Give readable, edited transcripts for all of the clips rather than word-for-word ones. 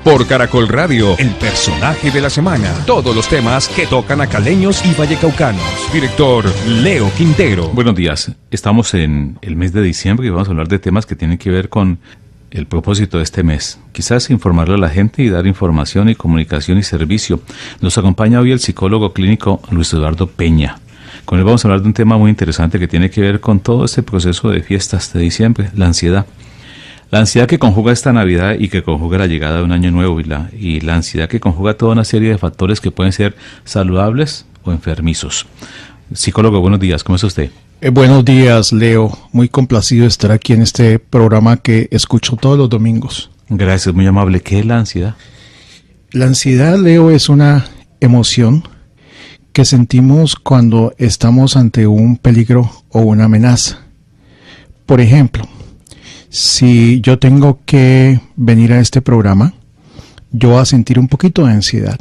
Por Caracol Radio, el personaje de la semana. Todos los temas que tocan a caleños y vallecaucanos. Director Leo Quintero. Buenos días. Estamos en el mes de diciembre y vamos a hablar de temas que tienen que ver con el propósito de este mes. Quizás informarle a la gente y dar información y comunicación y servicio. Nos acompaña hoy el psicólogo clínico Luis Eduardo Peña. Con él vamos a hablar de un tema muy interesante que tiene que ver con todo este proceso de fiestas de diciembre, la ansiedad. La ansiedad que conjuga esta Navidad y que conjuga la llegada de un año nuevo y la ansiedad que conjuga toda una serie de factores que pueden ser saludables o enfermizos. Psicólogo, buenos días, ¿cómo está usted? Buenos días, Leo. Muy complacido de estar aquí en este programa que escucho todos los domingos. Gracias, muy amable. ¿Qué es la ansiedad? La ansiedad, Leo, es una emoción que sentimos cuando estamos ante un peligro o una amenaza. Por ejemplo, si yo tengo que venir a este programa, yo voy a sentir un poquito de ansiedad.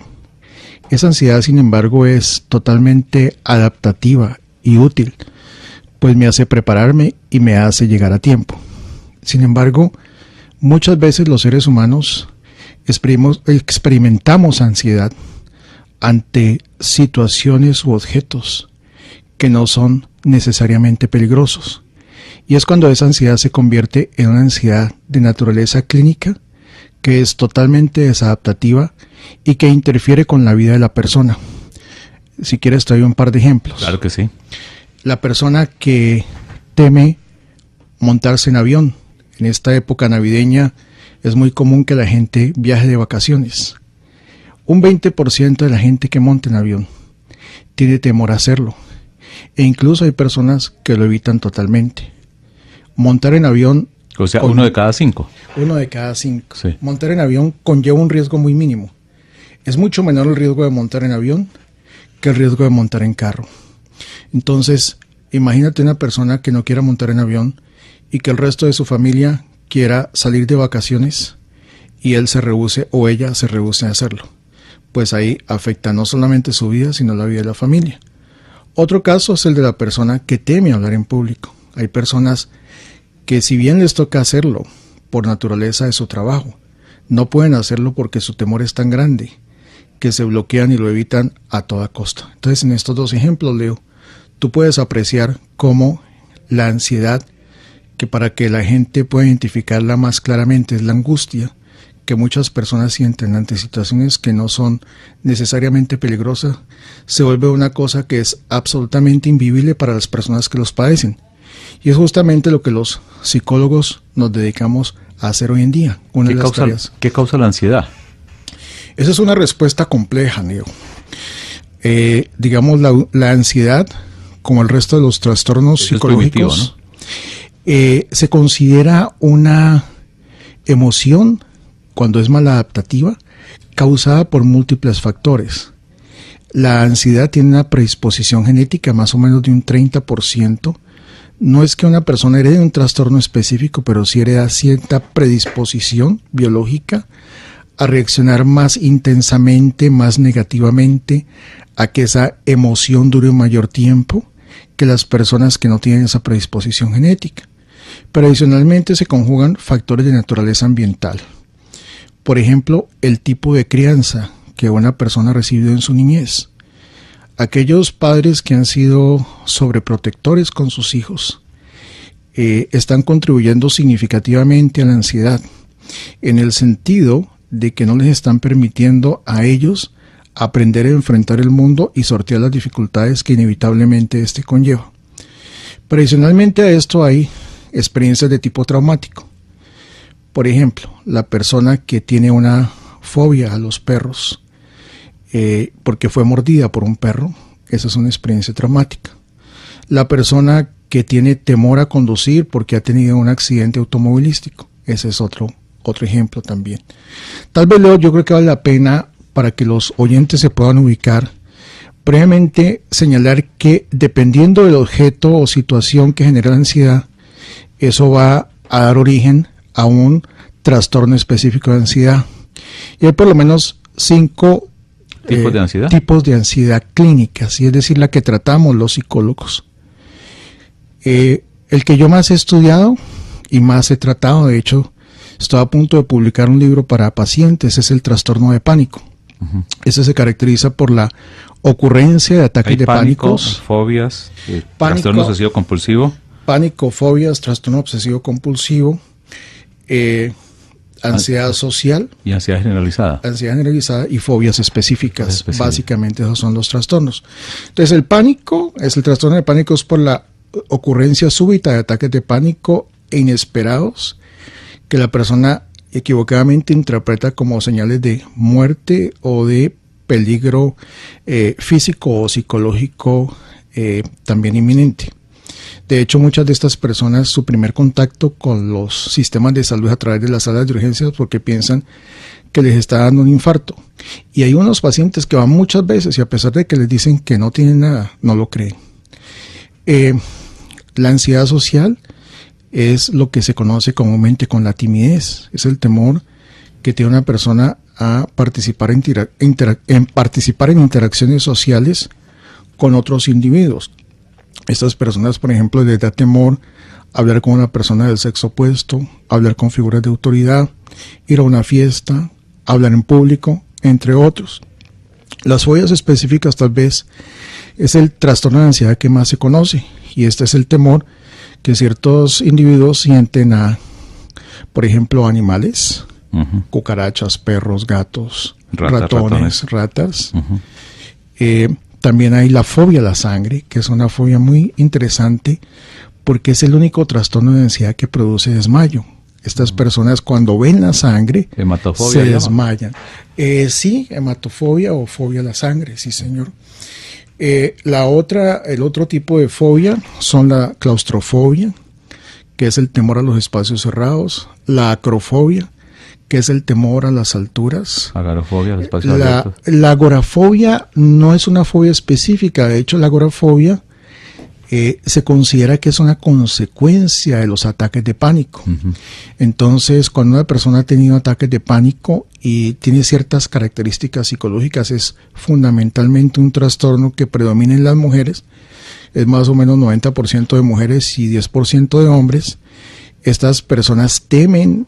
Esa ansiedad, sin embargo, es totalmente adaptativa y útil, pues me hace prepararme y me hace llegar a tiempo. Sin embargo, muchas veces los seres humanos experimentamos ansiedad ante situaciones u objetos que no son necesariamente peligrosos. Y es cuando esa ansiedad se convierte en una ansiedad de naturaleza clínica que es totalmente desadaptativa y que interfiere con la vida de la persona. Si quieres te doy un par de ejemplos. Claro que sí. La persona que teme montarse en avión. En esta época navideña es muy común que la gente viaje de vacaciones. Un 20% de la gente que monta en avión tiene temor a hacerlo. E incluso hay personas que lo evitan totalmente. Montar en avión... O sea, uno de cada cinco. Uno de cada cinco. Sí. Montar en avión conlleva un riesgo muy mínimo. Es mucho menor el riesgo de montar en avión que el riesgo de montar en carro. Entonces, imagínate una persona que no quiera montar en avión y que el resto de su familia quiera salir de vacaciones y él se rehúse o ella se rehúse a hacerlo. Pues ahí afecta no solamente su vida, sino la vida de la familia. Otro caso es el de la persona que teme hablar en público. Hay personas que, si bien les toca hacerlo por naturaleza de su trabajo, no pueden hacerlo porque su temor es tan grande que se bloquean y lo evitan a toda costa. Entonces, en estos dos ejemplos, Leo, tú puedes apreciar cómo la ansiedad, que para que la gente pueda identificarla más claramente es la angustia que muchas personas sienten ante situaciones que no son necesariamente peligrosas, se vuelve una cosa que es absolutamente invivible para las personas que los padecen. Y es justamente lo que los psicólogos nos dedicamos a hacer hoy en día. ¿Qué causa la ansiedad? Esa es una respuesta compleja, Leo. Digamos, la ansiedad, como el resto de los trastornos psicológicos, ¿no? Se considera una emoción, cuando es maladaptativa, causada por múltiples factores. La ansiedad tiene una predisposición genética más o menos de un 30%. No es que una persona herede un trastorno específico, pero sí hereda cierta predisposición biológica a reaccionar más intensamente, más negativamente, a que esa emoción dure un mayor tiempo que las personas que no tienen esa predisposición genética. Pero adicionalmente se conjugan factores de naturaleza ambiental. Por ejemplo, el tipo de crianza que una persona ha recibido en su niñez. Aquellos padres que han sido sobreprotectores con sus hijos están contribuyendo significativamente a la ansiedad, en el sentido de que no les están permitiendo a ellos aprender a enfrentar el mundo y sortear las dificultades que inevitablemente este conlleva. Pero adicionalmente a esto hay experiencias de tipo traumático. Por ejemplo, la persona que tiene una fobia a los perros porque fue mordida por un perro, esa es una experiencia traumática. La persona que tiene temor a conducir porque ha tenido un accidente automovilístico, ese es otro ejemplo también. Tal vez, Leo, yo creo que vale la pena, para que los oyentes se puedan ubicar, brevemente señalar que dependiendo del objeto o situación que genera la ansiedad, eso va a dar origen a un trastorno específico de ansiedad. Y hay por lo menos 5 tipos de ansiedad clínicas, y es decir, la que tratamos los psicólogos. El que yo más he estudiado y más he tratado, de hecho, Estoy a punto de publicar un libro para pacientes, es el trastorno de pánico. Ese se caracteriza por la ocurrencia de ataques de pánico, fobias, trastorno obsesivo compulsivo. Pánico, fobias, trastorno obsesivo compulsivo, ansiedad social. Y ansiedad generalizada. Ansiedad generalizada y fobias específicas. Básicamente esos son los trastornos. Entonces el pánico, el trastorno de pánico es por la ocurrencia súbita de ataques de pánico inesperados que la persona equivocadamente interpreta como señales de muerte o de peligro físico o psicológico también inminente. De hecho, muchas de estas personas, su primer contacto con los sistemas de salud es a través de las salas de urgencias porque piensan que les está dando un infarto. Y hay unos pacientes que van muchas veces y a pesar de que les dicen que no tienen nada, no lo creen. La ansiedad social es lo que se conoce comúnmente con la timidez. Es el temor que tiene una persona a participar en interacciones sociales con otros individuos. Estas personas, por ejemplo, les da temor hablar con una persona del sexo opuesto, hablar con figuras de autoridad, ir a una fiesta, hablar en público, entre otros. Las fobias específicas tal vez es el trastorno de ansiedad que más se conoce y este es el temor que ciertos individuos sienten a, por ejemplo, animales, cucarachas, perros, gatos, ratones, ratas. También hay la fobia a la sangre, que es una fobia muy interesante porque es el único trastorno de ansiedad que produce desmayo. Estas personas cuando ven la sangre se desmayan. Sí, hematofobia o fobia a la sangre, sí señor. El otro tipo de fobia son la claustrofobia, que es el temor a los espacios cerrados, la acrofobia, que es el temor a las alturas. Agorafobia, los espacios abiertos. La agorafobia no es una fobia específica, de hecho la agorafobia se considera que es una consecuencia de los ataques de pánico. Entonces, cuando una persona ha tenido ataques de pánico y tiene ciertas características psicológicas, es fundamentalmente un trastorno que predomina en las mujeres, es más o menos 90% de mujeres y 10% de hombres. Estas personas temen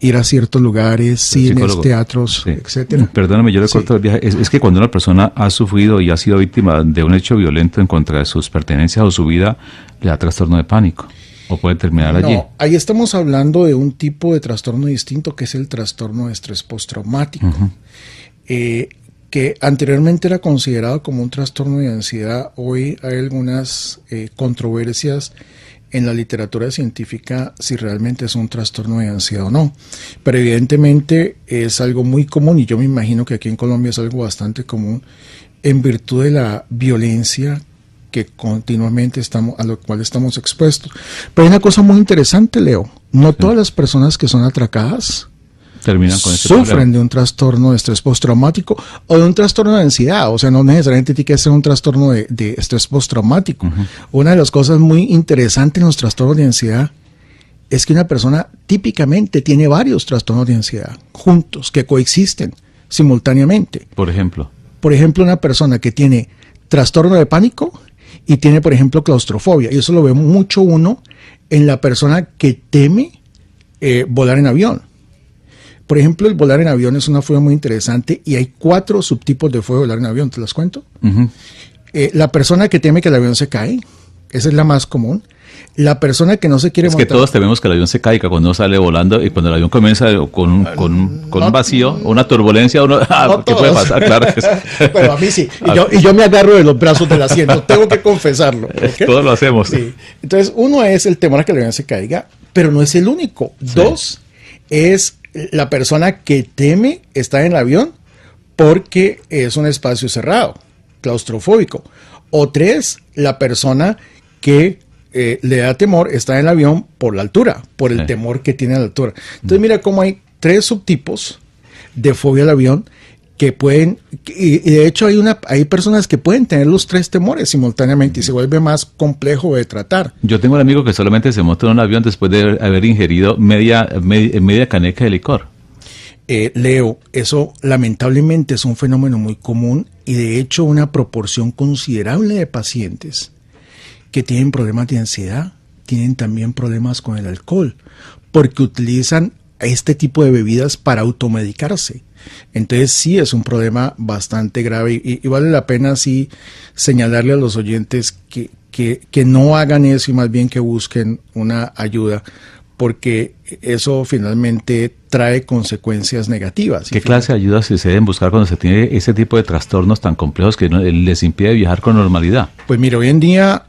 ir a ciertos lugares, cines, teatros, etcétera. Perdóname, yo le corto el viaje. Es que cuando una persona ha sufrido y ha sido víctima de un hecho violento en contra de sus pertenencias o su vida, le da trastorno de pánico. ¿O puede terminar allí? No, ahí estamos hablando de un tipo de trastorno distinto que es el trastorno de estrés postraumático, que anteriormente era considerado como un trastorno de ansiedad. Hoy hay algunas controversias en la literatura científica si realmente es un trastorno de ansiedad o no. Pero evidentemente es algo muy común y yo me imagino que aquí en Colombia es algo bastante común en virtud de la violencia que continuamente a lo cual estamos expuestos. Pero hay una cosa muy interesante, Leo. No todas las personas que son atracadas terminan con sufren de un trastorno de estrés postraumático o de un trastorno de ansiedad. O sea, no necesariamente tiene que ser un trastorno de estrés postraumático. Una de las cosas muy interesantes en los trastornos de ansiedad es que una persona típicamente tiene varios trastornos de ansiedad juntos, que coexisten simultáneamente. Por ejemplo, una persona que tiene trastorno de pánico y tiene, por ejemplo, claustrofobia. Y eso lo ve mucho uno en la persona que teme volar en avión. Por ejemplo, el volar en avión es una fobia muy interesante y hay 4 subtipos de fobia de volar en avión, ¿te las cuento? La persona que teme que el avión se cae, esa es la más común. La persona que no se quiere montar... Es que todos tememos que el avión se caiga cuando uno sale volando y cuando el avión comienza con un vacío, una turbulencia, ¿qué puede pasar? Claro que sí. Bueno, a mí sí. Y yo me agarro de los brazos del asiento, tengo que confesarlo. ¿Okay? Todos lo hacemos. Sí. Entonces, uno es el temor a que el avión se caiga, pero no es el único. Sí. 2 es la persona que teme estar en el avión porque es un espacio cerrado, claustrofóbico. O 3, la persona que le da temor estar en el avión por la altura, por el temor que tiene a la altura. Entonces mira cómo hay 3 subtipos de fobia al avión que pueden, y de hecho hay personas que pueden tener los 3 temores simultáneamente y se vuelve más complejo de tratar. Yo tengo un amigo que solamente se montó en un avión después de haber ingerido media caneca de licor. Leo, eso lamentablemente es un fenómeno muy común y de hecho una proporción considerable de pacientes que tienen problemas de ansiedad tienen también problemas con el alcohol porque utilizan este tipo de bebidas para automedicarse. Entonces sí es un problema bastante grave y vale la pena sí señalarle a los oyentes que no hagan eso y más bien que busquen una ayuda, porque eso finalmente trae consecuencias negativas. ¿Qué clase de ayuda se deben buscar cuando se tiene ese tipo de trastornos tan complejos que les impide viajar con normalidad? Pues mira, hoy en día,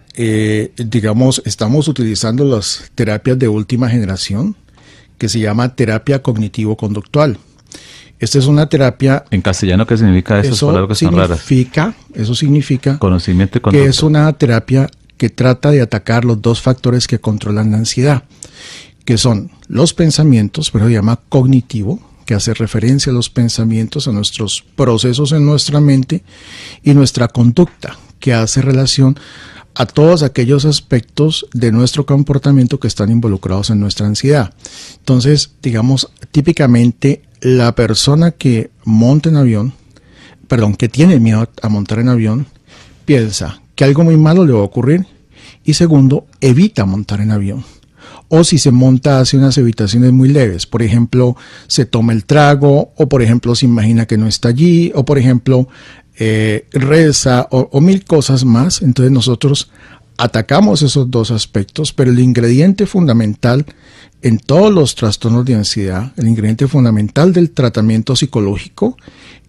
digamos, estamos utilizando las terapias de última generación, que se llama terapia cognitivo-conductual. Esta es una terapia... ¿En castellano qué significa esas palabras que son raras? Eso significa conocimiento y conducta. Que es una terapia que trata de atacar los dos factores que controlan la ansiedad, que son los pensamientos, pero se llama cognitivo, que hace referencia a los pensamientos, a nuestros procesos en nuestra mente, y nuestra conducta, que hace relación a todos aquellos aspectos de nuestro comportamiento que están involucrados en nuestra ansiedad. Entonces, digamos, típicamente la persona que monta en avión, que tiene miedo a montar en avión, piensa que algo muy malo le va a ocurrir y segundo, evita montar en avión. O si se monta, hace unas evitaciones muy leves. Por ejemplo, se toma el trago, o por ejemplo, se imagina que no está allí, o por ejemplo, reza, o mil cosas más. Entonces nosotros atacamos esos dos aspectos, pero el ingrediente fundamental en todos los trastornos de ansiedad, el ingrediente fundamental del tratamiento psicológico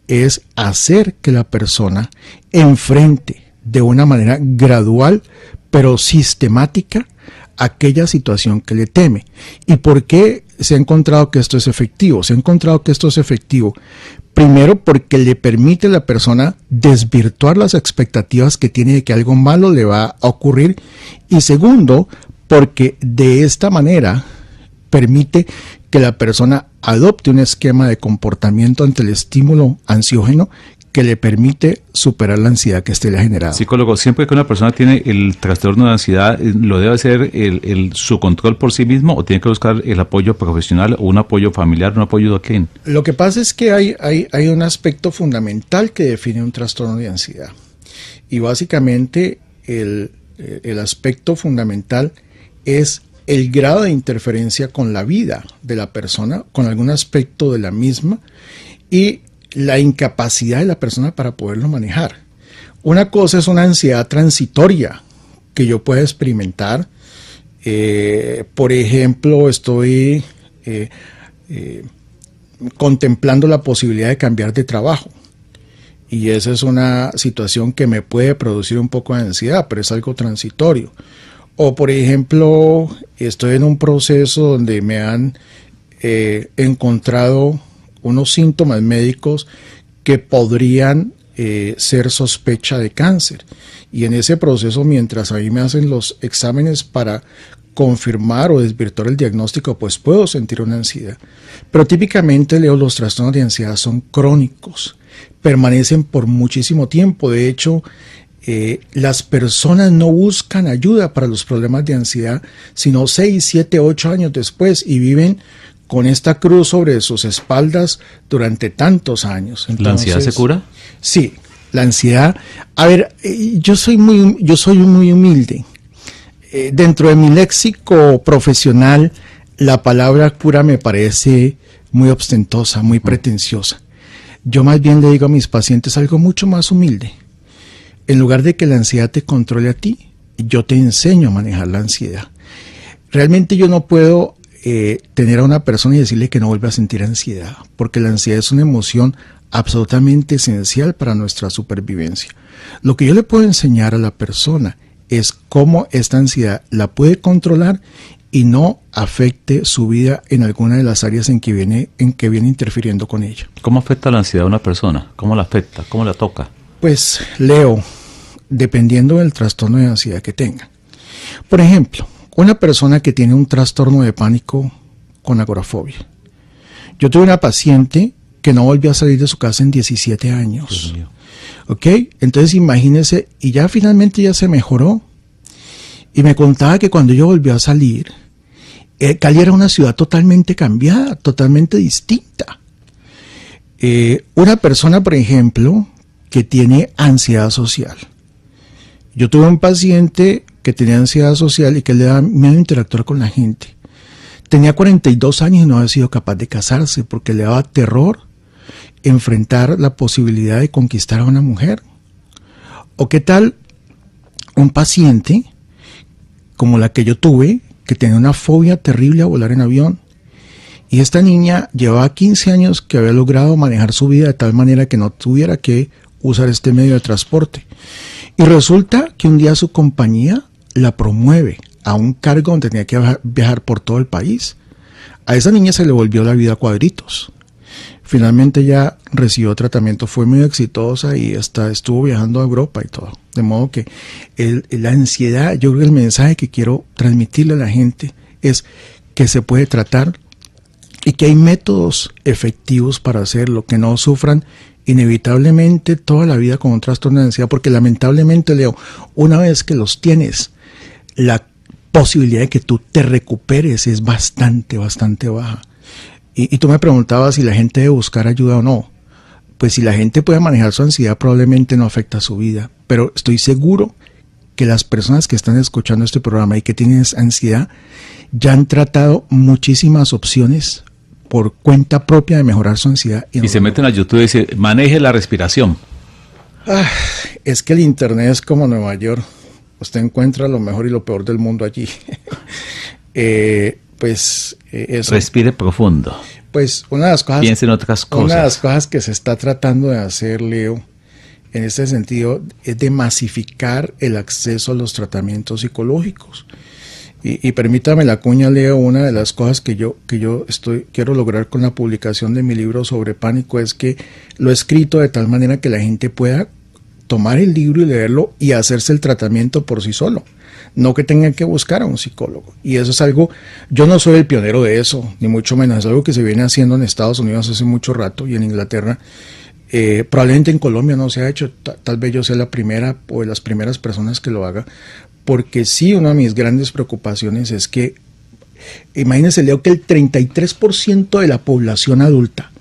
es hacer que la persona enfrente de una manera gradual, pero sistemática, aquella situación que le teme. ¿Y por qué se ha encontrado que esto es efectivo? Se ha encontrado que esto es efectivo, primero porque le permite a la persona desvirtuar las expectativas que tiene de que algo malo le va a ocurrir, y segundo, porque de esta manera permite que la persona adopte un esquema de comportamiento ante el estímulo ansiógeno que le permite superar la ansiedad que le ha generado. Psicólogo, siempre que una persona tiene el trastorno de ansiedad, ¿lo debe hacer su control por sí mismo o tiene que buscar el apoyo profesional o un apoyo familiar, un apoyo de quién? Lo que pasa es que hay un aspecto fundamental que define un trastorno de ansiedad, y básicamente el aspecto fundamental es el grado de interferencia con la vida de la persona, con algún aspecto de la misma, y la incapacidad de la persona para poderlo manejar. Una cosa es una ansiedad transitoria que yo pueda experimentar. Por ejemplo, estoy contemplando la posibilidad de cambiar de trabajo. Y esa es una situación que me puede producir un poco de ansiedad, pero es algo transitorio. O por ejemplo, estoy en un proceso donde me han encontrado unos síntomas médicos que podrían ser sospecha de cáncer. Y en ese proceso, mientras a mí me hacen los exámenes para confirmar o desvirtuar el diagnóstico, pues puedo sentir una ansiedad. Pero típicamente, Leo, los trastornos de ansiedad son crónicos, permanecen por muchísimo tiempo. De hecho, las personas no buscan ayuda para los problemas de ansiedad, sino 6, 7, 8 años después, y viven con esta cruz sobre sus espaldas durante tantos años. Entonces, ¿la ansiedad se cura? Sí, la ansiedad. A ver, yo soy muy humilde. Dentro de mi léxico profesional, la palabra cura me parece muy ostentosa, muy pretenciosa. Yo más bien le digo a mis pacientes algo mucho más humilde. En lugar de que la ansiedad te controle a ti, yo te enseño a manejar la ansiedad. Realmente yo no puedo tener a una persona y decirle que no vuelva a sentir ansiedad, porque la ansiedad es una emoción absolutamente esencial para nuestra supervivencia. Lo que yo le puedo enseñar a la persona es cómo esta ansiedad la puede controlar y no afecte su vida en alguna de las áreas en que viene interfiriendo con ella. ¿Cómo afecta la ansiedad a una persona? ¿Cómo la afecta? ¿Cómo la toca? Pues, Leo, dependiendo del trastorno de ansiedad que tenga. Por ejemplo, una persona que tiene un trastorno de pánico con agorafobia. Yo tuve una paciente que no volvió a salir de su casa en 17 años. ¿Ok? Entonces imagínese, y ya finalmente ya se mejoró. Y me contaba que cuando yo volvió a salir, Cali era una ciudad totalmente cambiada, totalmente distinta. Una persona, por ejemplo, que tiene ansiedad social. Yo tuve un paciente que tenía ansiedad social y que le da miedo interactuar con la gente. tenía 42 años y no había sido capaz de casarse porque le daba terror enfrentar la posibilidad de conquistar a una mujer. ¿O qué tal un paciente como la que yo tuve, que tenía una fobia terrible a volar en avión? Y esta niña llevaba 15 años que había logrado manejar su vida de tal manera que no tuviera que usar este medio de transporte. Y resulta que un día su compañía la promueve a un cargo donde tenía que viajar por todo el país. A esa niña se le volvió la vida a cuadritos. Finalmente ya recibió tratamiento, fue muy exitosa y hasta estuvo viajando a Europa y todo. De modo que la ansiedad, yo creo que el mensaje que quiero transmitirle a la gente es que se puede tratar y que hay métodos efectivos para hacerlo, que no sufran inevitablemente toda la vida con un trastorno de ansiedad, porque lamentablemente, Leo, una vez que los tienes, la posibilidad de que tú te recuperes es bastante baja. Y tú me preguntabas si la gente debe buscar ayuda o no. Pues si la gente puede manejar su ansiedad, probablemente no afecta a su vida. Pero estoy seguro que las personas que están escuchando este programa y que tienen ansiedad ya han tratado muchísimas opciones por cuenta propia de mejorar su ansiedad. Y se meten a YouTube y dicen, maneje la respiración. Es que el internet es como Nueva York. Usted encuentra lo mejor y lo peor del mundo allí. Eso. Respire profundo. Pues una de las cosas, piense en otras cosas. Una de las cosas que se está tratando de hacer, Leo, en este sentido, es de masificar el acceso a los tratamientos psicológicos. Y permítame la cuña, Leo, una de las cosas que yo quiero lograr con la publicación de mi libro sobre pánico es que lo he escrito de tal manera que la gente pueda tomar el libro y leerlo y hacerse el tratamiento por sí solo. No que tengan que buscar a un psicólogo. Y eso es algo, yo no soy el pionero de eso, ni mucho menos. Es algo que se viene haciendo en Estados Unidos hace mucho rato y en Inglaterra. Probablemente en Colombia no se ha hecho. Tal vez yo sea la primera o de las primeras personas que lo haga. Porque sí, una de mis grandes preocupaciones es que, imagínense, Leo, que el 33% de la población adulta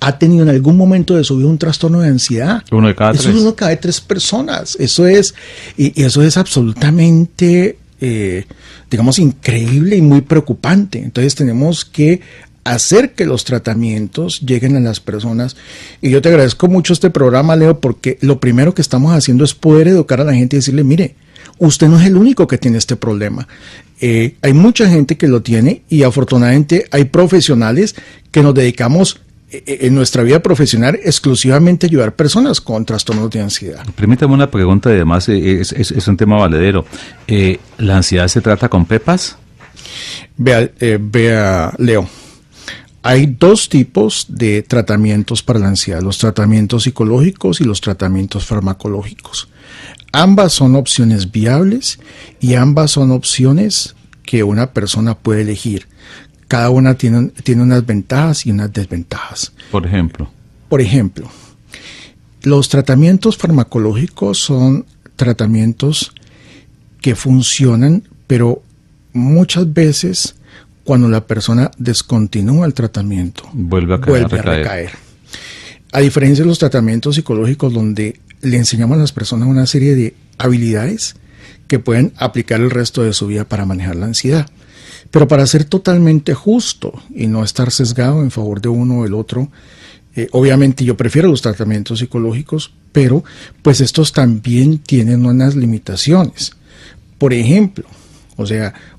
ha tenido en algún momento de su vida un trastorno de ansiedad. Uno de cada tres. Eso es uno de cada 3 personas. Eso es, y eso es absolutamente, digamos, increíble y muy preocupante. Entonces tenemos que hacer que los tratamientos lleguen a las personas. Y yo te agradezco mucho este programa, Leo, porque lo primero que estamos haciendo es poder educar a la gente y decirle, mire, usted no es el único que tiene este problema. Hay mucha gente que lo tiene y afortunadamente hay profesionales que nos dedicamos en nuestra vida profesional exclusivamente a ayudar personas con trastornos de ansiedad. Permítame una pregunta, además es un tema valedero. ¿La ansiedad se trata con pepas? Vea, Leo, hay 2 tipos de tratamientos para la ansiedad, los tratamientos psicológicos y los tratamientos farmacológicos. Ambas son opciones viables y ambas son opciones que una persona puede elegir. Cada una tiene unas ventajas y unas desventajas. Por ejemplo, los tratamientos farmacológicos son tratamientos que funcionan, pero muchas veces cuando la persona descontinúa el tratamiento, vuelve a recaer. A diferencia de los tratamientos psicológicos donde le enseñamos a las personas una serie de habilidades que pueden aplicar el resto de su vida para manejar la ansiedad. Pero para ser totalmente justo y no estar sesgado en favor de uno o del otro, obviamente yo prefiero los tratamientos psicológicos, pero pues estos también tienen unas limitaciones. Por ejemplo,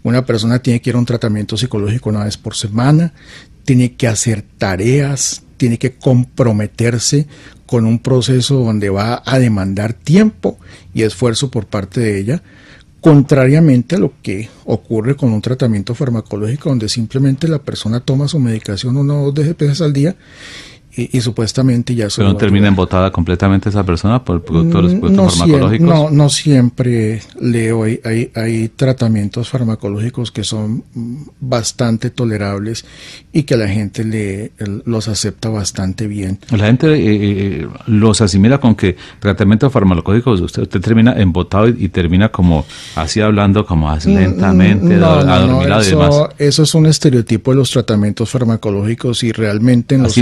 una persona tiene que ir a un tratamiento psicológico una vez por semana, tiene que hacer tareas, tiene que comprometerse con un proceso donde va a demandar tiempo y esfuerzo por parte de ella, contrariamente a lo que ocurre con un tratamiento farmacológico donde simplemente la persona toma su medicación 1 o 2 veces al día y supuestamente ya... ¿Pero no termina embotada completamente esa persona por el producto de los productos farmacológicos? No siempre, Leo. Hay tratamientos farmacológicos que son bastante tolerables y que la gente los acepta bastante bien. La gente los asimila con que tratamientos farmacológicos usted termina embotado y termina como así hablando, como así lentamente, adormilado y demás. Eso es un estereotipo de los tratamientos farmacológicos y realmente en los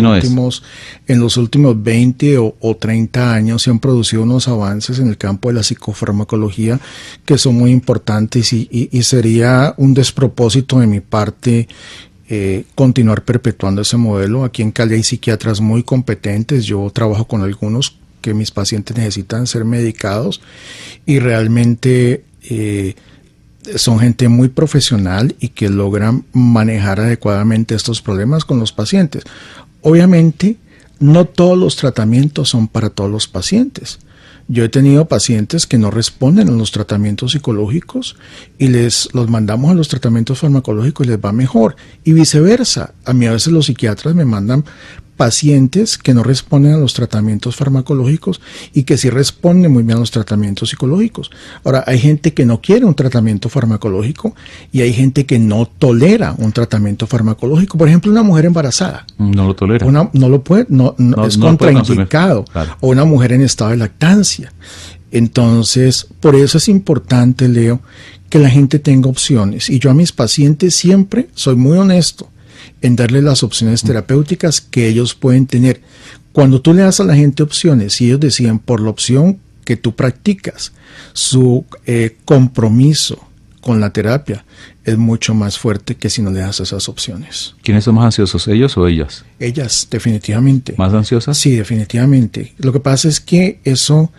últimos 20 o 30 años se han producido unos avances en el campo de la psicofarmacología que son muy importantes y sería un despropósito de mi parte continuar perpetuando ese modelo. Aquí en Cali hay psiquiatras muy competentes, yo trabajo con algunos que mis pacientes necesitan ser medicados y realmente son gente muy profesional y que logran manejar adecuadamente estos problemas con los pacientes. Obviamente, no todos los tratamientos son para todos los pacientes. Yo he tenido pacientes que no responden a los tratamientos psicológicos y los mandamos a los tratamientos farmacológicos y les va mejor. Y viceversa. A mí a veces los psiquiatras me mandan pacientes que no responden a los tratamientos farmacológicos y que sí responden muy bien a los tratamientos psicológicos. Ahora, hay gente que no quiere un tratamiento farmacológico y hay gente que no tolera un tratamiento farmacológico. Por ejemplo, una mujer embarazada. No lo tolera. No lo puede, es contraindicado. Claro. O una mujer en estado de lactancia. Entonces, por eso es importante, Leo, que la gente tenga opciones. Y yo a mis pacientes siempre soy muy honesto en darle las opciones terapéuticas que ellos pueden tener. Cuando tú le das a la gente opciones y ellos deciden por la opción que tú practicas, su compromiso con la terapia es mucho más fuerte que si no le das esas opciones. ¿Quiénes son más ansiosos, ellos o ellas? Ellas, definitivamente. ¿Más ansiosas? Sí, definitivamente. Lo que pasa es que eso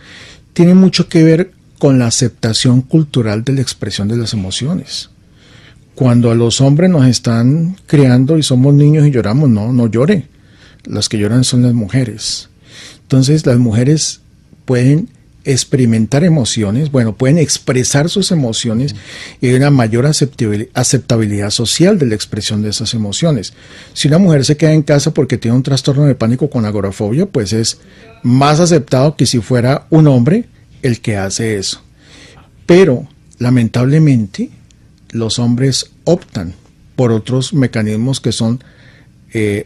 tiene mucho que ver con la aceptación cultural de la expresión de las emociones. Cuando a los hombres nos están criando y somos niños y lloramos, no llore. Las que lloran son las mujeres. Entonces las mujeres pueden experimentar emociones, pueden expresar sus emociones y hay una mayor aceptabilidad social de la expresión de esas emociones. Si una mujer se queda en casa porque tiene un trastorno de pánico con agorafobia, pues es más aceptado que si fuera un hombre el que hace eso. Pero, lamentablemente, los hombres optan por otros mecanismos que son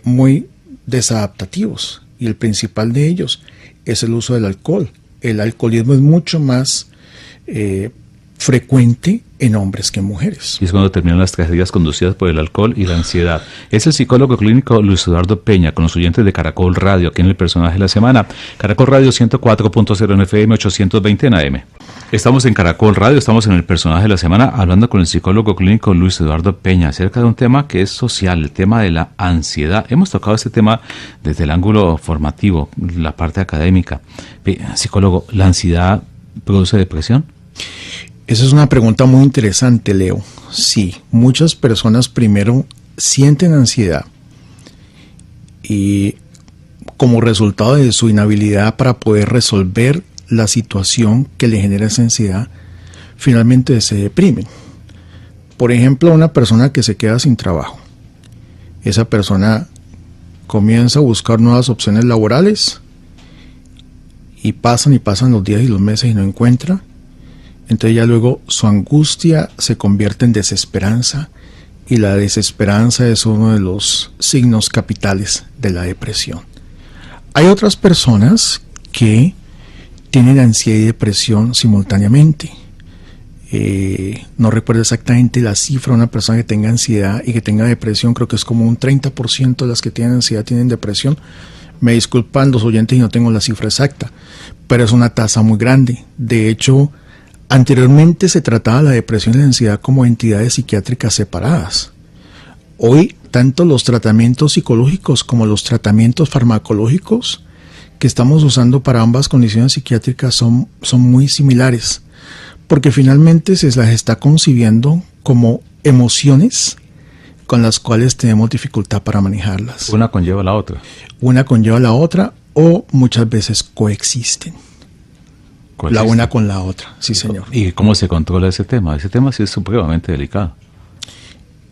muy desadaptativos y el principal de ellos es el uso del alcohol. El alcoholismo es mucho más frecuente en hombres que en mujeres. Y es cuando terminan las tragedias conducidas por el alcohol y la ansiedad. Es el psicólogo clínico Luis Eduardo Peña, con los oyentes de Caracol Radio, aquí en el Personaje de la Semana. Caracol Radio 104.0 en FM, 820 en AM. Estamos en Caracol Radio, estamos en el Personaje de la Semana, hablando con el psicólogo clínico Luis Eduardo Peña acerca de un tema que es social, el tema de la ansiedad. Hemos tocado este tema desde el ángulo formativo, la parte académica. Psicólogo, ¿la ansiedad produce depresión? Esa es una pregunta muy interesante, Leo. Sí, muchas personas primero sienten ansiedad y como resultado de su inhabilidad para poder resolver la situación que le genera esa ansiedad, finalmente se deprimen. Por ejemplo, una persona que se queda sin trabajo. Esa persona comienza a buscar nuevas opciones laborales y pasan los días y los meses y no encuentra. Entonces ya luego su angustia se convierte en desesperanza y la desesperanza es uno de los signos capitales de la depresión. Hay otras personas que tienen ansiedad y depresión simultáneamente. No recuerdo exactamente la cifra de una persona que tenga ansiedad y que tenga depresión, creo que es como un 30% de las que tienen ansiedad tienen depresión. Me disculpan los oyentes y no tengo la cifra exacta, pero es una tasa muy grande. De hecho, anteriormente se trataba la depresión y la ansiedad como entidades psiquiátricas separadas. Hoy, tanto los tratamientos psicológicos como los tratamientos farmacológicos que estamos usando para ambas condiciones psiquiátricas son muy similares, porque finalmente se las está concibiendo como emociones con las cuales tenemos dificultad para manejarlas. Una conlleva la otra. Una conlleva la otra o muchas veces coexisten. La una con la otra, sí señor. ¿Y cómo se controla ese tema? Ese tema sí es supremamente delicado.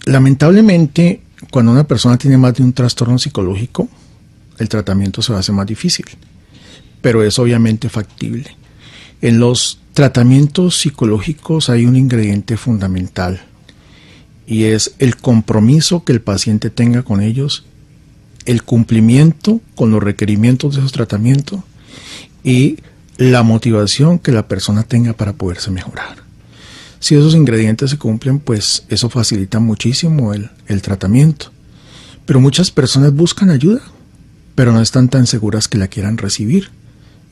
Lamentablemente, cuando una persona tiene más de un trastorno psicológico, el tratamiento se hace más difícil, pero es obviamente factible. En los tratamientos psicológicos hay un ingrediente fundamental y es el compromiso que el paciente tenga con ellos, el cumplimiento con los requerimientos de esos tratamientos y la motivación que la persona tenga para poderse mejorar. Si esos ingredientes se cumplen, pues eso facilita muchísimo el tratamiento. Pero muchas personas buscan ayuda, pero no están tan seguras que la quieran recibir.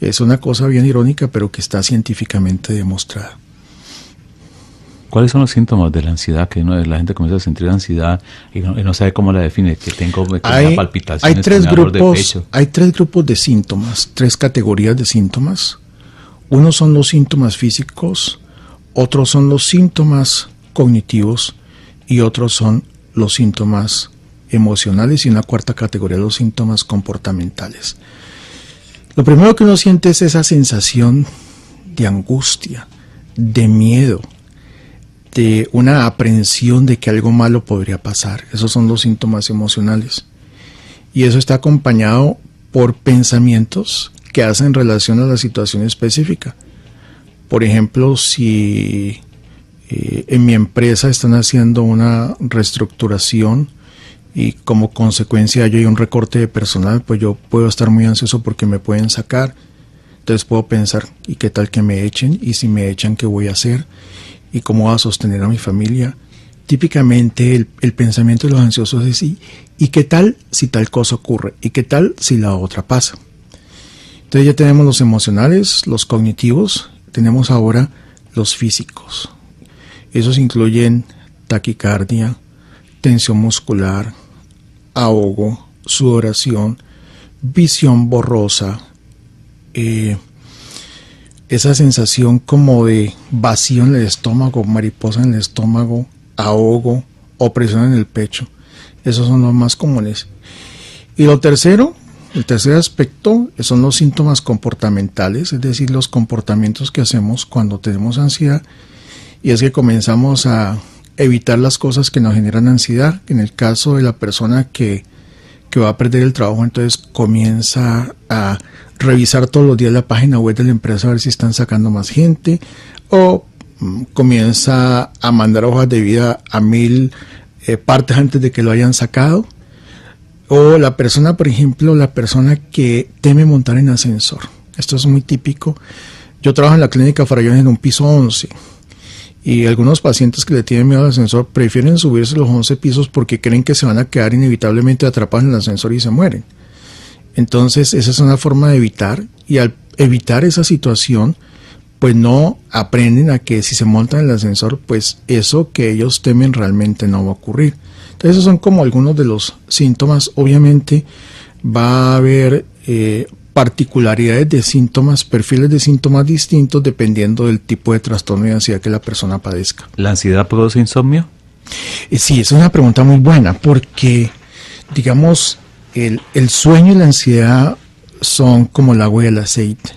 Es una cosa bien irónica, pero que está científicamente demostrada. ¿Cuáles son los síntomas de la ansiedad? Que la gente comienza a sentir ansiedad y no sabe cómo la define, que tengo palpitaciones, hay tres grupos de síntomas, 3 categorías de síntomas. Uno son los síntomas físicos, otros son los síntomas cognitivos y otros son los síntomas emocionales y una cuarta categoría, los síntomas comportamentales. Lo primero que uno siente es esa sensación de angustia, de miedo, de una aprehensión de que algo malo podría pasar. Esos son los síntomas emocionales. Y eso está acompañado por pensamientos que hacen relación a la situación específica. Por ejemplo, si en mi empresa están haciendo una reestructuración y como consecuencia hay un recorte de personal, pues yo puedo estar muy ansioso porque me pueden sacar. Entonces puedo pensar, ¿y qué tal que me echen? Y si me echan, ¿qué voy a hacer? ¿Y cómo voy a sostener a mi familia? Típicamente el pensamiento de los ansiosos es ¿y qué tal si tal cosa ocurre? ¿Y qué tal si la otra pasa? Entonces ya tenemos los emocionales, los cognitivos, tenemos ahora los físicos. Esos incluyen taquicardia, tensión muscular, ahogo, sudoración, visión borrosa, esa sensación como de vacío en el estómago, mariposa en el estómago, ahogo, opresión en el pecho. Esos son los más comunes. Y el tercer aspecto son los síntomas comportamentales, es decir, los comportamientos que hacemos cuando tenemos ansiedad, y es que comenzamos a evitar las cosas que nos generan ansiedad. En el caso de la persona que va a perder el trabajo, entonces comienza a revisar todos los días la página web de la empresa a ver si están sacando más gente, o comienza a mandar hojas de vida a 1000 partes antes de que lo hayan sacado. O la persona, por ejemplo, la persona que teme montar en ascensor. Esto es muy típico. Yo trabajo en la clínica Farallones en un piso 11 y algunos pacientes que le tienen miedo al ascensor prefieren subirse los 11 pisos porque creen que se van a quedar inevitablemente atrapados en el ascensor y se mueren. Entonces esa es una forma de evitar, y al evitar esa situación pues no aprenden a que si se montan en el ascensor, pues eso que ellos temen realmente no va a ocurrir. Entonces esos son como algunos de los síntomas. Obviamente va a haber particularidades de síntomas, perfiles de síntomas distintos dependiendo del tipo de trastorno de ansiedad que la persona padezca. ¿La ansiedad produce insomnio? Sí, es una pregunta muy buena porque, digamos, el sueño y la ansiedad son como el agua y el aceite.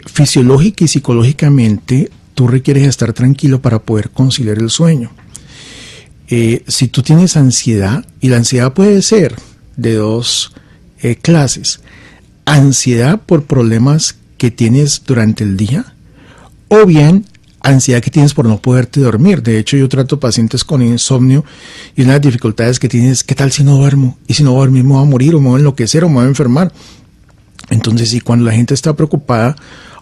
Fisiológica y psicológicamente tú requieres estar tranquilo para poder conciliar el sueño. Si tú tienes ansiedad, y la ansiedad puede ser de 2 clases: ansiedad por problemas que tienes durante el día, o bien ansiedad que tienes por no poderte dormir. De hecho, yo trato pacientes con insomnio y una de las dificultades que tienes: ¿qué tal si no duermo? Y si no dormir me voy a morir, o me voy a enloquecer, o me voy a enfermar. Entonces, y cuando la gente está preocupada,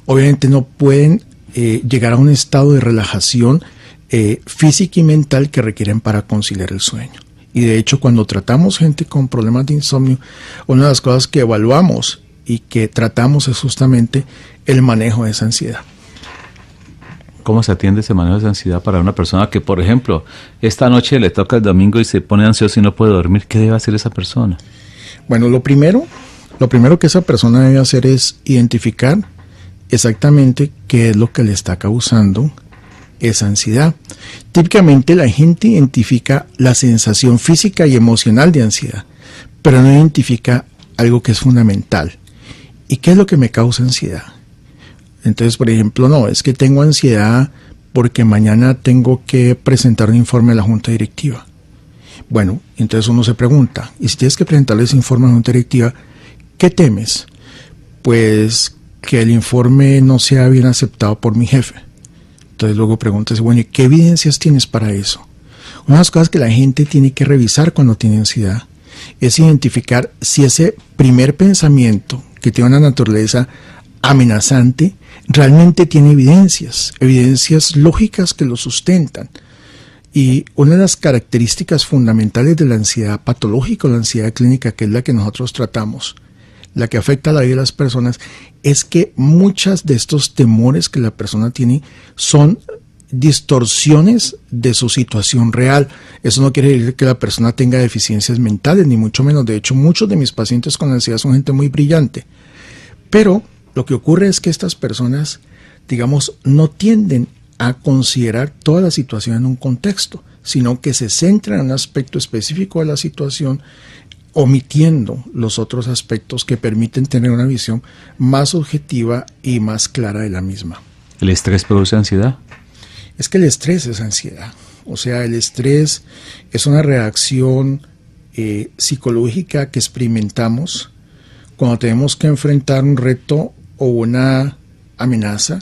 obviamente no pueden llegar a un estado de relajación física y mental que requieren para conciliar el sueño. Y de hecho, cuando tratamos gente con problemas de insomnio, una de las cosas que evaluamos y que tratamos es justamente el manejo de esa ansiedad. ¿Cómo se atiende ese manejo de esa ansiedad para una persona que, por ejemplo, esta noche le toca el domingo y se pone ansioso y no puede dormir? ¿Qué debe hacer esa persona? Bueno, lo primero que esa persona debe hacer es identificar exactamente qué es lo que le está causando esa ansiedad. Típicamente la gente identifica la sensación física y emocional de ansiedad, pero no identifica algo que es fundamental. ¿Y qué es lo que me causa ansiedad? Entonces, por ejemplo, no, es que tengo ansiedad porque mañana tengo que presentar un informe a la junta directiva. Bueno, entonces uno se pregunta, ¿y si tienes que presentarle ese informe a la junta directiva, qué temes? Pues que el informe no sea bien aceptado por mi jefe. Entonces luego preguntas, bueno, ¿y qué evidencias tienes para eso? Una de las cosas que la gente tiene que revisar cuando tiene ansiedad es identificar si ese primer pensamiento, que tiene una naturaleza amenazante, realmente tiene evidencias lógicas que lo sustentan. Y una de las características fundamentales de la ansiedad patológica o la ansiedad clínica, que es la que nosotros tratamos, la que afecta a la vida de las personas, es que muchas de estos temores que la persona tiene son distorsiones de su situación real. Eso no quiere decir que la persona tenga deficiencias mentales, ni mucho menos. De hecho, muchos de mis pacientes con ansiedad son gente muy brillante. Pero lo que ocurre es que estas personas, digamos, no tienden a considerar toda la situación en un contexto, sino que se centran en un aspecto específico de la situación, omitiendo los otros aspectos que permiten tener una visión más objetiva y más clara de la misma. ¿El estrés produce ansiedad? Es que el estrés es ansiedad. O sea, el estrés es una reacción psicológica que experimentamos cuando tenemos que enfrentar un reto o una amenaza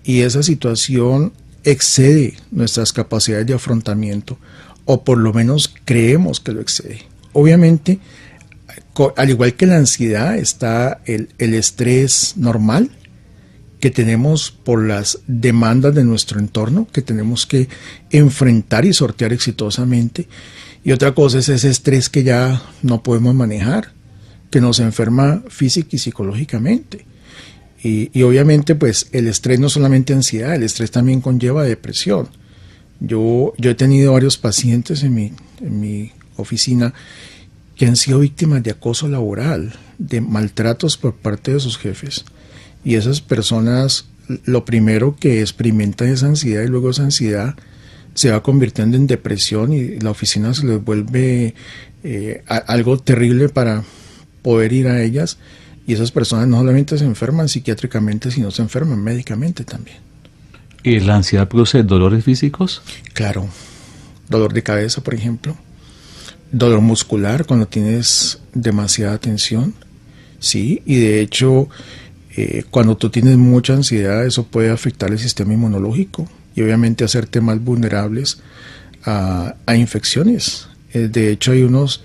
y esa situación excede nuestras capacidades de afrontamiento, o por lo menos creemos que lo excede. Obviamente, al igual que la ansiedad, está el estrés normal que tenemos por las demandas de nuestro entorno, que tenemos que enfrentar y sortear exitosamente. Y otra cosa es ese estrés que ya no podemos manejar, que nos enferma física y psicológicamente. Y obviamente, pues, el estrés no solamente ansiedad, el estrés también conlleva depresión. Yo he tenido varios pacientes en mi oficina que han sido víctimas de acoso laboral, de maltratos por parte de sus jefes. Y esas personas, lo primero que experimentan es ansiedad, y luego esa ansiedad se va convirtiendo en depresión y la oficina se les vuelve algo terrible para poder ir a ellas. Y esas personas no solamente se enferman psiquiátricamente, sino se enferman médicamente también. ¿Y la ansiedad produce dolores físicos? Claro, dolor de cabeza, por ejemplo, dolor muscular cuando tienes demasiada tensión, sí, y de hecho, cuando tú tienes mucha ansiedad, eso puede afectar el sistema inmunológico y obviamente hacerte más vulnerables a infecciones. De hecho, hay unos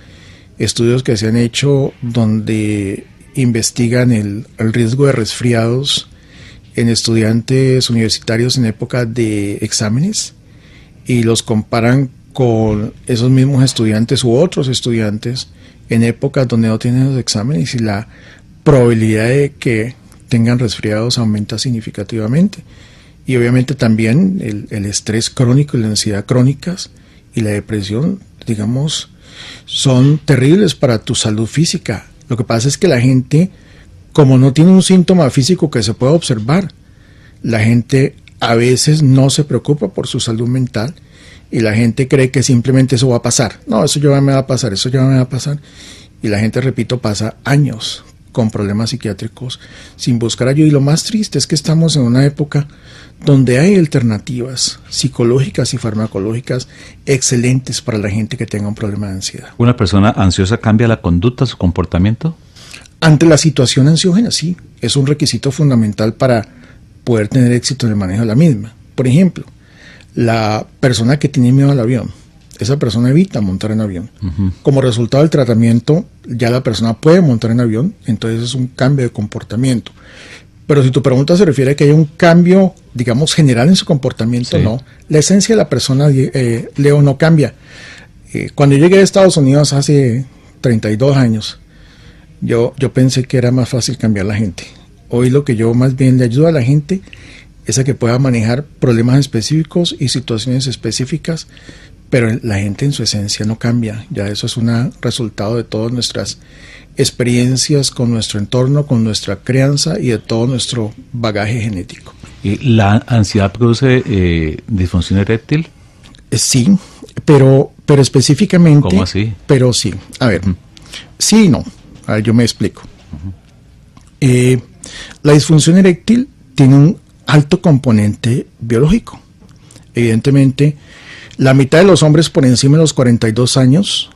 estudios que se han hecho donde investigan el riesgo de resfriados en estudiantes universitarios en época de exámenes y los comparan con esos mismos estudiantes u otros estudiantes en épocas donde no tienen los exámenes, y la probabilidad de que tengan resfriados aumenta significativamente. Y obviamente también el estrés crónico y la ansiedad crónicas y la depresión, digamos, son terribles para tu salud física. Lo que pasa es que la gente, como no tiene un síntoma físico que se pueda observar, la gente a veces no se preocupa por su salud mental y la gente cree que simplemente eso va a pasar. No, eso ya me va a pasar, eso ya me va a pasar. Y la gente, repito, pasa años con problemas psiquiátricos sin buscar ayuda. Y lo más triste es que estamos en una época donde hay alternativas psicológicas y farmacológicas excelentes para la gente que tenga un problema de ansiedad. ¿Una persona ansiosa cambia la conducta, su comportamiento? Ante la situación ansiógena, sí. Es un requisito fundamental para poder tener éxito en el manejo de la misma. Por ejemplo, la persona que tiene miedo al avión, esa persona evita montar en avión. Como resultado del tratamiento, ya la persona puede montar en avión, entonces es un cambio de comportamiento. Pero si tu pregunta se refiere a que haya un cambio, digamos, general en su comportamiento, sí. No. La esencia de la persona, Leo, no cambia. Cuando yo llegué a Estados Unidos hace 32 años, yo pensé que era más fácil cambiar la gente. Hoy lo que yo más bien le ayudo a la gente es a que pueda manejar problemas específicos y situaciones específicas, pero la gente en su esencia no cambia. Ya eso es un resultado de todas nuestras experiencias con nuestro entorno, con nuestra crianza y de todo nuestro bagaje genético. ¿Y la ansiedad produce disfunción eréctil? Sí, pero específicamente... ¿Cómo así? Pero sí. A ver, sí y no. A ver, yo me explico. La disfunción eréctil tiene un alto componente biológico. Evidentemente, la mitad de los hombres por encima de los 42 años,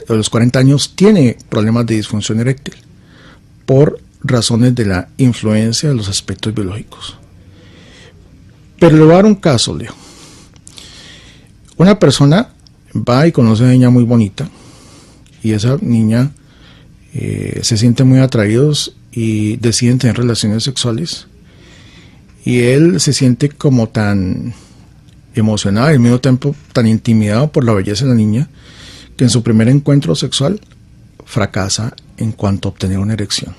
de los 40 años, tiene problemas de disfunción eréctil por razones de la influencia de los aspectos biológicos. Pero le voy a dar un caso, Leo. Una persona va y conoce a una niña muy bonita y esa niña se siente muy atraídos y deciden tener relaciones sexuales y él se siente como tan emocionado y al mismo tiempo tan intimidado por la belleza de la niña que en su primer encuentro sexual fracasa en cuanto a obtener una erección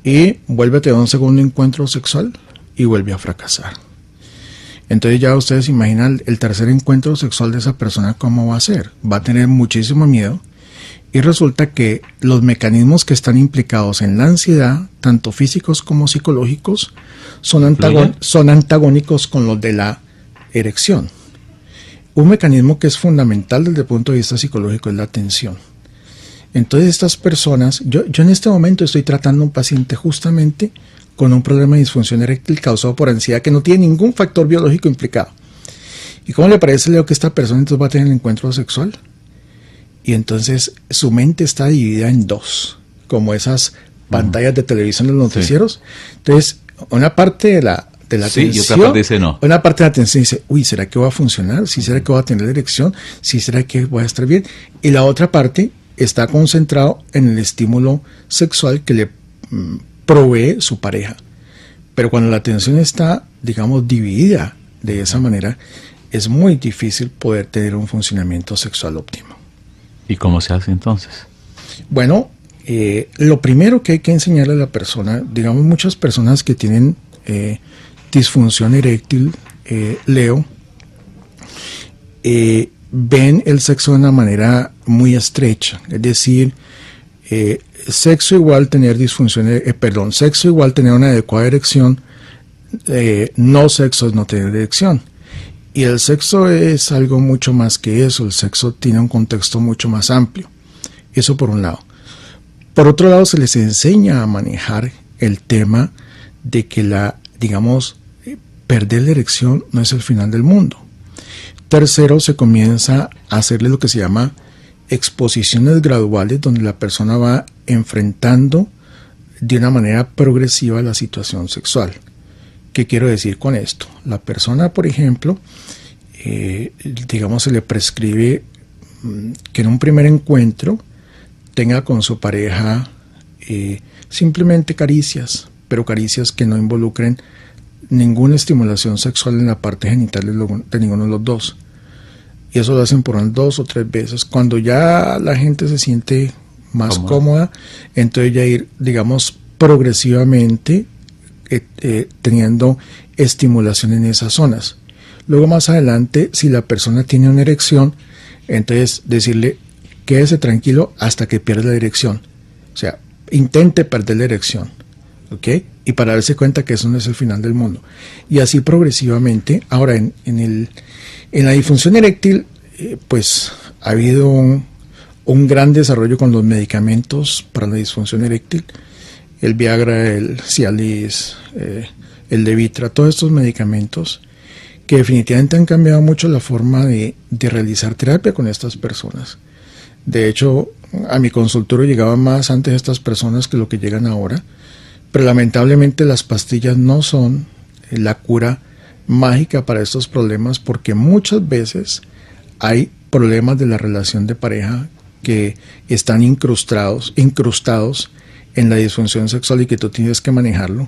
y vuelve a tener un segundo encuentro sexual y vuelve a fracasar. Entonces ya ustedes imaginan el tercer encuentro sexual de esa persona, ¿cómo va a ser? Va a tener muchísimo miedo. Y resulta que los mecanismos que están implicados en la ansiedad, tanto físicos como psicológicos, son antagónicos con los de la erección. Un mecanismo que es fundamental desde el punto de vista psicológico es la tensión. Entonces estas personas, yo en este momento estoy tratando a un paciente justamente con un problema de disfunción eréctil causado por ansiedad que no tiene ningún factor biológico implicado. ¿Y cómo le parece, Leo, que esta persona entonces va a tener el encuentro sexual? Y entonces su mente está dividida en dos, como esas pantallas de televisión de los noticieros. Sí. Entonces, una parte de la sí, atención, y otra parte dice no. Una parte de la atención dice, uy, ¿será que va a funcionar? ¿Sí será que va a tener la erección? ¿Sí será que voy a estar bien? Y la otra parte está concentrado en el estímulo sexual que le provee su pareja. Pero cuando la atención está, digamos, dividida de esa manera, es muy difícil poder tener un funcionamiento sexual óptimo. ¿Y cómo se hace entonces? Bueno, lo primero que hay que enseñarle a la persona, digamos, muchas personas que tienen disfunción eréctil, Leo, ven el sexo de una manera muy estrecha, es decir, sexo igual tener sexo igual tener una adecuada erección, no sexo es no tener erección. Y el sexo es algo mucho más que eso, el sexo tiene un contexto mucho más amplio. Eso por un lado. Por otro lado, se les enseña a manejar el tema de que perder la erección no es el final del mundo. Tercero, se comienza a hacerle lo que se llama exposiciones graduales, donde la persona va enfrentando de una manera progresiva la situación sexual. ¿Qué quiero decir con esto? La persona, por ejemplo, se le prescribe que en un primer encuentro tenga con su pareja simplemente caricias, pero caricias que no involucren ninguna estimulación sexual en la parte genital de ninguno de los dos. Y eso lo hacen por 2 o 3 veces. Cuando ya la gente se siente más cómoda, entonces ya ir, progresivamente teniendo estimulación en esas zonas. Luego más adelante, si la persona tiene una erección, entonces decirle, quédese tranquilo hasta que pierda la erección. O sea, intente perder la erección, ¿ok? Y para darse cuenta que eso no es el final del mundo. Y así progresivamente. Ahora, en la disfunción eréctil, pues ha habido un gran desarrollo con los medicamentos para la disfunción eréctil. El Viagra, el Cialis, el Levitra, todos estos medicamentos que definitivamente han cambiado mucho la forma de realizar terapia con estas personas. De hecho, a mi consultorio llegaban más antes estas personas que lo que llegan ahora, pero lamentablemente las pastillas no son la cura mágica para estos problemas, porque muchas veces hay problemas de la relación de pareja que están incrustados en la disfunción sexual y que tú tienes que manejarlo,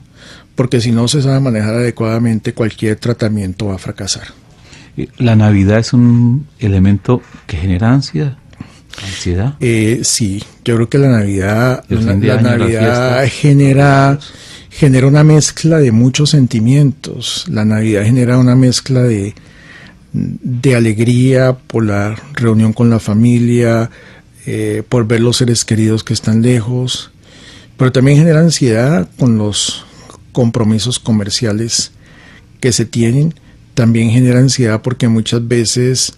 porque si no se sabe manejar adecuadamente, cualquier tratamiento va a fracasar. ¿La Navidad es un elemento que genera ansiedad? Sí, yo creo que la Navidad genera una mezcla de muchos sentimientos. La Navidad genera una mezcla de alegría por la reunión con la familia, por ver los seres queridos que están lejos, pero también genera ansiedad con los compromisos comerciales que se tienen. También genera ansiedad porque muchas veces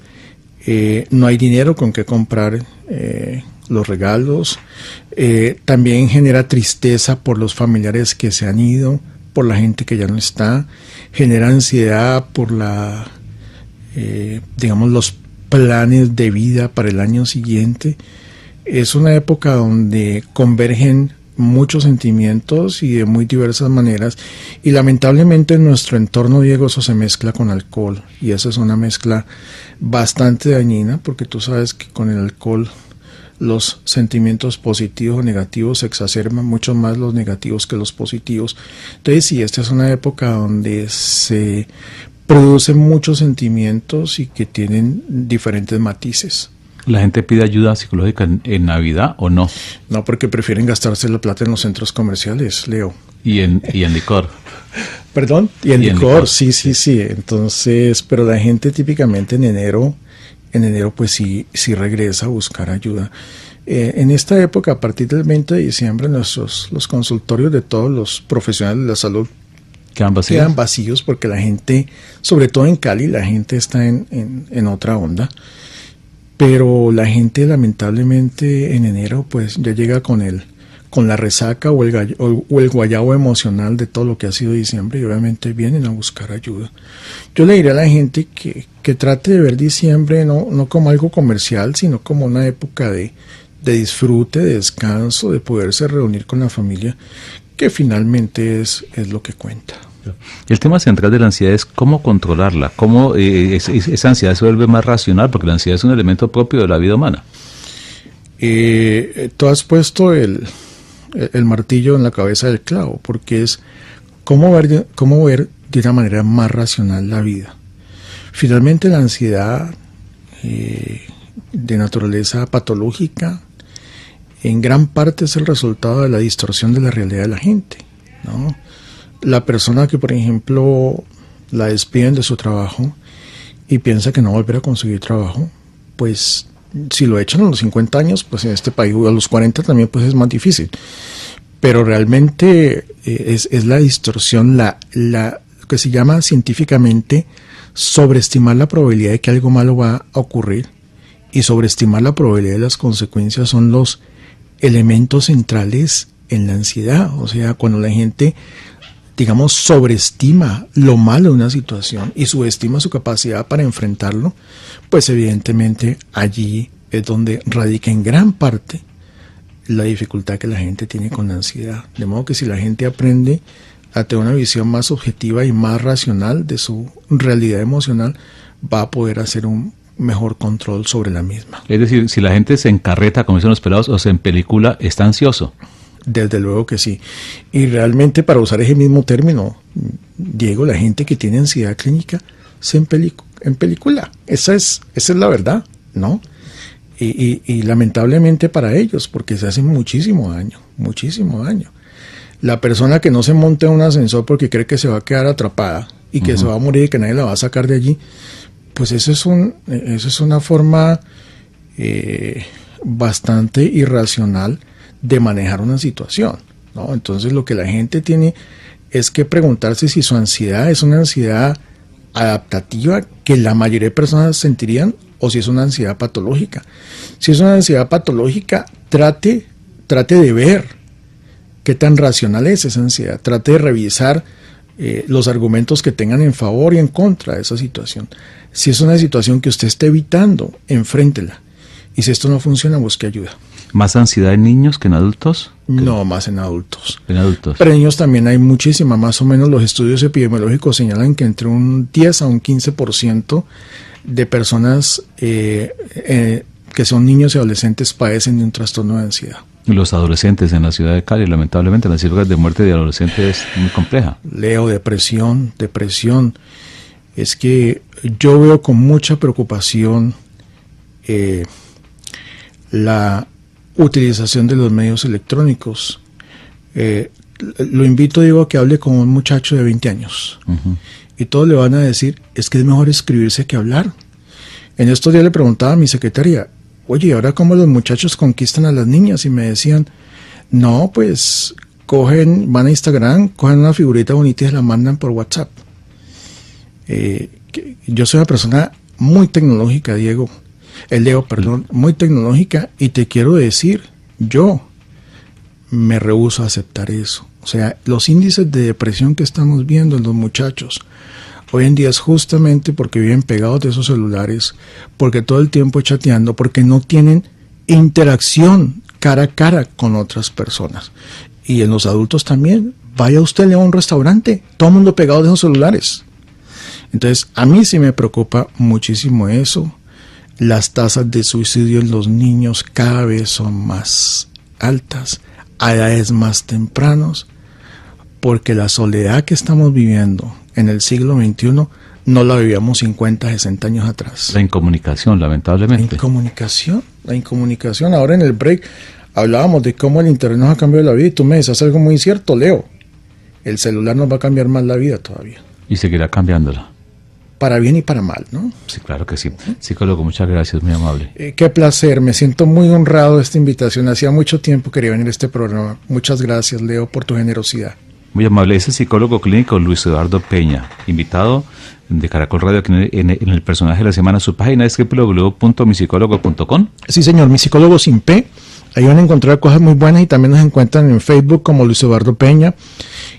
no hay dinero con que comprar los regalos. También genera tristeza por los familiares que se han ido, por la gente que ya no está. Genera ansiedad por los planes de vida para el año siguiente. Es una época donde convergen muchos sentimientos y de muy diversas maneras, y lamentablemente en nuestro entorno, Diego, eso se mezcla con alcohol, y esa es una mezcla bastante dañina, porque tú sabes que con el alcohol los sentimientos positivos o negativos se exacerban mucho más los negativos que los positivos. Entonces sí, esta es una época donde se producen muchos sentimientos y que tienen diferentes matices. ¿La gente pide ayuda psicológica en Navidad o no? No, porque prefieren gastarse la plata en los centros comerciales, Leo. ¿Y en licor? Perdón, y el licor, sí. Entonces, pero la gente típicamente en enero pues sí regresa a buscar ayuda. En esta época, a partir del 20 de diciembre, los consultorios de todos los profesionales de la salud quedan vacíos porque la gente, sobre todo en Cali, la gente está en otra onda. Pero la gente lamentablemente en enero pues ya llega con la resaca o el guayabo emocional de todo lo que ha sido diciembre y obviamente vienen a buscar ayuda. Yo le diría a la gente que trate de ver diciembre no como algo comercial, sino como una época de disfrute, de descanso, de poderse reunir con la familia, que finalmente es lo que cuenta. El tema central de la ansiedad es cómo controlarla, cómo esa ansiedad se vuelve más racional, porque la ansiedad es un elemento propio de la vida humana. Tú has puesto el martillo en la cabeza del clavo, porque es cómo ver de una manera más racional la vida. Finalmente la ansiedad de naturaleza patológica en gran parte es el resultado de la distorsión de la realidad de la gente, ¿no? La persona que, por ejemplo, la despiden de su trabajo y piensa que no volverá a conseguir trabajo, pues si lo echan a los 50 años, pues en este país a los 40 también pues es más difícil. Pero realmente es la distorsión, la que se llama científicamente sobreestimar la probabilidad de que algo malo va a ocurrir y sobreestimar la probabilidad de las consecuencias son los elementos centrales en la ansiedad. O sea, cuando la gente, digamos, sobreestima lo malo de una situación y subestima su capacidad para enfrentarlo, pues evidentemente allí es donde radica en gran parte la dificultad que la gente tiene con la ansiedad. De modo que si la gente aprende a tener una visión más objetiva y más racional de su realidad emocional, va a poder hacer un mejor control sobre la misma. Es decir, si la gente se encarreta, como dicen los pelados, o se empelicula, está ansioso. Desde luego que sí. Y realmente, para usar ese mismo término, Diego, la gente que tiene ansiedad clínica se empelicula. Esa es la verdad, ¿no? Y lamentablemente para ellos, porque se hace muchísimo daño. La persona que no se monta en un ascensor porque cree que se va a quedar atrapada y que se va a morir y que nadie la va a sacar de allí, pues eso es una forma bastante irracional de manejar una situación, ¿no? Entonces lo que la gente tiene es que preguntarse si su ansiedad es una ansiedad adaptativa que la mayoría de personas sentirían o si es una ansiedad patológica. Si es una ansiedad patológica, trate de ver qué tan racional es esa ansiedad, trate de revisar los argumentos que tengan en favor y en contra de esa situación. Si es una situación que usted está evitando, enfréntela. Y si esto no funciona, busque ayuda. ¿Más ansiedad en niños que en adultos? No, más en adultos. En adultos. Pero en niños también hay muchísima. Más o menos los estudios epidemiológicos señalan que entre un 10 a un 15% de personas que son niños y adolescentes padecen de un trastorno de ansiedad. Y los adolescentes en la ciudad de Cali, lamentablemente, las cifras de muerte de adolescentes es muy compleja. Leo, depresión. Es que yo veo con mucha preocupación la utilización de los medios electrónicos. Lo invito, Diego, a que hable con un muchacho de 20 años. Y todos le van a decir, es que es mejor escribirse que hablar. En estos días le preguntaba a mi secretaria, oye, ¿ahora cómo los muchachos conquistan a las niñas? Y me decían, no, pues van a Instagram, cogen una figurita bonita y se la mandan por WhatsApp. Yo soy una persona muy tecnológica, Leo, muy tecnológica, y te quiero decir, yo me rehúso a aceptar eso. O sea, los índices de depresión que estamos viendo en los muchachos hoy en día es justamente porque viven pegados de esos celulares, porque todo el tiempo chateando, porque no tienen interacción cara a cara con otras personas. Y en los adultos también. Vaya usted a un restaurante, todo el mundo pegado de esos celulares. Entonces, a mí sí me preocupa muchísimo eso. Las tasas de suicidio en los niños cada vez son más altas, a edades más tempranas, porque la soledad que estamos viviendo en el siglo XXI no la vivíamos 50, 60 años atrás. La incomunicación, lamentablemente. La incomunicación. Ahora en el break hablábamos de cómo el internet nos ha cambiado la vida y tú me decías algo muy cierto, Leo. el celular nos va a cambiar más la vida todavía. Y seguirá cambiándola. Para bien y para mal, ¿no? Sí, claro que sí. Psicólogo, muchas gracias, muy amable. Qué placer, me siento muy honrado de esta invitación. Hacía mucho tiempo quería venir a este programa. Muchas gracias, Leo, por tu generosidad. Muy amable. Es el psicólogo clínico Luis Eduardo Peña, invitado de Caracol Radio aquí en el personaje de la semana. Su página es www.misicólogo.com. Sí, señor, mi psicólogo sin P. Ahí van a encontrar cosas muy buenas y también nos encuentran en Facebook como Luis Eduardo Peña.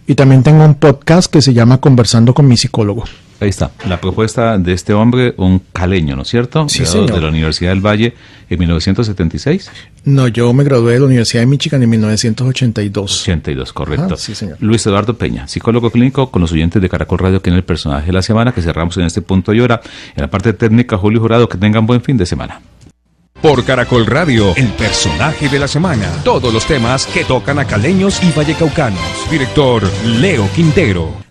Y también tengo un podcast que se llama Conversando con mi psicólogo. Ahí está, la propuesta de este hombre, un caleño, ¿no es cierto? Sí, señor. De la Universidad del Valle en 1976. No, yo me gradué de la Universidad de Michigan en 1982. 82, correcto. Sí, señor. Luis Eduardo Peña, psicólogo clínico con los oyentes de Caracol Radio, que en el personaje de la semana, que cerramos en este punto y hora. En la parte técnica, Julio Jurado, que tengan buen fin de semana. Por Caracol Radio, el personaje de la semana. Todos los temas que tocan a caleños y vallecaucanos. Director Leo Quintero.